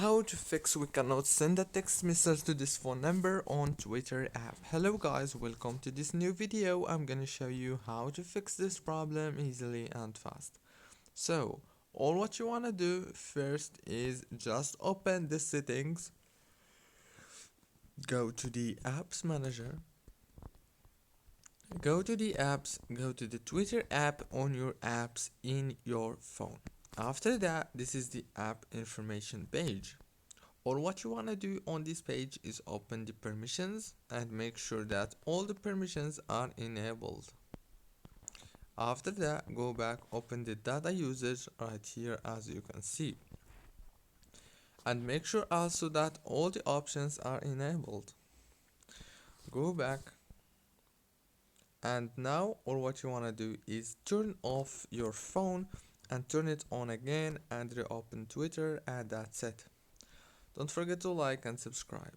How to fix we cannot send a text message to this phone number on Twitter app. Hello guys, welcome to this new video. I'm gonna show you how to fix this problem easily and fast. So, all what you wanna do first is just open the settings, go to the apps manager, go to the apps, go to the Twitter app on your apps in your phone. After that, this is the app information page. Or what you want to do on this page is open the permissions and make sure that all the permissions are enabled. After that, go back, open the data usage right here as you can see. And make sure also that all the options are enabled. Go back. And now all what you want to do is turn off your phone and turn it on again and reopen Twitter, and that's it. Don't forget to like and subscribe.